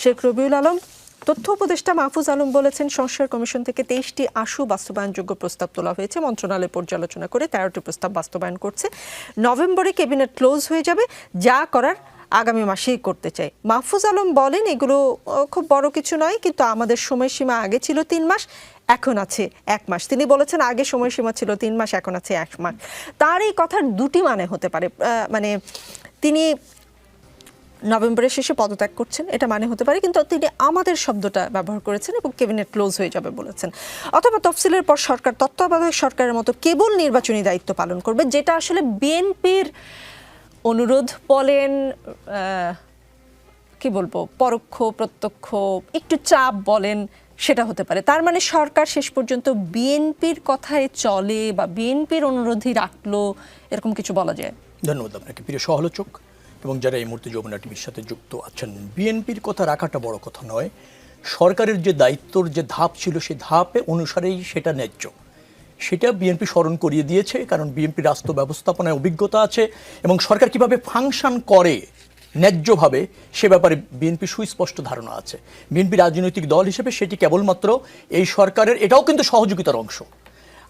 শেখ রবিউল আলম। তথ্য উপদেষ্টা মাহফুজ আলম বলেছেন, সংস্কার কমিশন থেকে 23টি আশু বাস্তবায়নযোগ্য প্রস্তাব তোলা হয়েছে। মন্ত্রণালয় পর্যালোচনা করে 13টি প্রস্তাব বাস্তবায়ন করছে। নভেম্বরে ক্যাবিনেট ক্লোজ হয়ে যাবে, যা করার আগামী মাসেই করতে চাই। মাহফুজ আলম বলেন, এগুলো খুব বড় কিছু নয়, কিন্তু আমাদের সময়সীমা আগে ছিল 3 মাস, এখন আছে 1 মাস। তিনি বলেছেন আগে সময়সীমা ছিল 3 মাস, এখন আছে 1 মাস। তার এই কথার দুটি মানে হতে পারে। মানে তিনি নভেম্বরের শেষে পদত্যাগ করছেন, এটা মানে হতে পারে, কিন্তু তিনি আমাদের শব্দটা ব্যবহার করেছেন এবং ক্যাবিনেট ক্লোজ হয়ে যাবে বলেছেন। অথবা তফসিলের পর সরকার তত্ত্বাবধায়ক সরকারের মতো কেবল নির্বাচনী দায়িত্ব পালন করবে, যেটা আসলে বিএনপির অনুরোধ বলেন, কি বলবো, পরোক্ষ প্রত্যক্ষ একটু চাপ বলেন, সেটা হতে পারে। তার মানে সরকার শেষ পর্যন্ত বিএনপির কথায় চলে বা বিএনপির অনুরোধই রাখলো, এরকম কিছু বলা যায়? ধন্যবাদ আপনাকে প্রিয় সহলোচক এবং যারা এই মুহূর্তে যমুনা টিভির সাথে যুক্ত আছেন। বিএনপির কথা রাখাটা বড় কথা নয়, সরকারের যে দায়িত্বর যে ধাপ ছিল সেই ধাপে অনুসারেই সেটা ন্যায্য, সেটা বিএনপি স্মরণ করিয়ে দিয়েছে। কারণ বিএনপি রাষ্ট্র ব্যবস্থাপনায় অভিজ্ঞতা আছে এবং সরকার কিভাবে ফাংশন করে ন্যায্যভাবে সে ব্যাপারে বিএনপি সুস্পষ্ট ধারণা আছে। বিএনপি রাজনৈতিক দল হিসেবে সেটি কেবলমাত্র এই সরকারের, এটাও কিন্তু সহযোগিতার অংশ।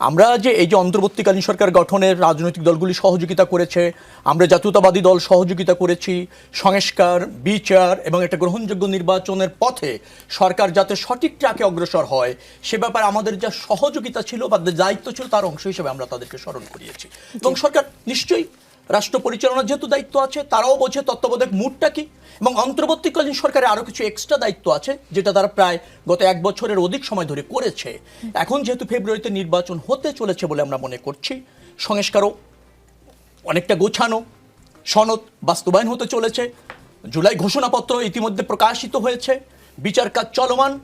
আমরা যে এই যে অন্তর্বর্তীকালীন সরকার গঠনের রাজনৈতিক দলগুলি সহযোগিতা করেছে, আমরা জাতীয়তাবাদী দল সহযোগিতা করেছি, সংস্কার, বিচার এবং একটা গ্রহণযোগ্য নির্বাচনের পথে সরকার যাতে সঠিক ট্র্যাকে অগ্রসর হয় সে ব্যাপারে আমাদের যা সহযোগিতা ছিল বা দায়িত্ব ছিল তার অংশ হিসেবে আমরা তাদেরকে স্মরণ করিয়েছি। এবং সরকার নিশ্চয়ই রাষ্ট্র পরিচালনার যেহেতু দায়িত্ব আছে, তারাও বোঝে তত্ত্বাবধায়ক মুডটা কি, এবং অন্তর্বর্তীকালীন সরকারের আরও কিছু এক্সট্রা দায়িত্ব আছে যেটা তারা প্রায় গত 1 বছরের অধিক সময় ধরে করেছে। এখন যেহেতু ফেব্রুয়ারিতে নির্বাচন হতে চলেছে বলে আমরা মনে করছি, সংস্কারও অনেকটা গোছানো, সনদ বাস্তবায়ন হতে চলেছে, জুলাই ঘোষণাপত্র ইতিমধ্যে প্রকাশিত হয়েছে, বিচার কাজ চলমান,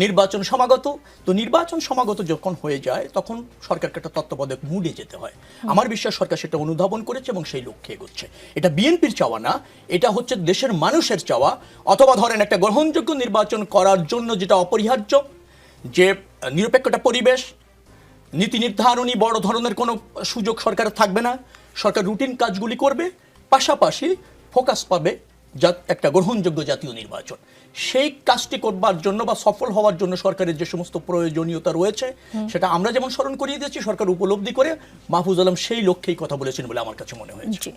নির্বাচন সমাগত। তো নির্বাচন সমাগত যখন হয়ে যায় তখন সরকারকে একটা তত্ত্বাবধায়ক মুডে যেতে হয়। আমার বিশ্বাস সরকার সেটা অনুধাবন করেছে এবং সেই লক্ষ্যে এগোচ্ছে। এটা বিএনপির চাওয়া না, এটা হচ্ছে দেশের মানুষের চাওয়া। অথবা ধরেন একটা গ্রহণযোগ্য নির্বাচন করার জন্য যেটা অপরিহার্য, যে নিরপেক্ষতা পরিবেশ, নীতি নির্ধারণী বড় ধরনের কোনো সুযোগ সরকারের থাকবে না, সরকার রুটিন কাজগুলি করবে, পাশাপাশি ফোকাস পাবে একটা গ্রহণযোগ্য জাতীয় নির্বাচন। সেই কাজটি করবার জন্য বা সফল হওয়ার জন্য সরকারের যে সমস্ত প্রয়োজনীয়তা রয়েছে সেটা আমরা যেমন স্মরণ করিয়ে দিয়েছি, সরকার উপলব্ধি করে মাহফুজ আলম সেই লক্ষ্যেই কথা বলেছেন বলে আমার কাছে মনে হয়েছে।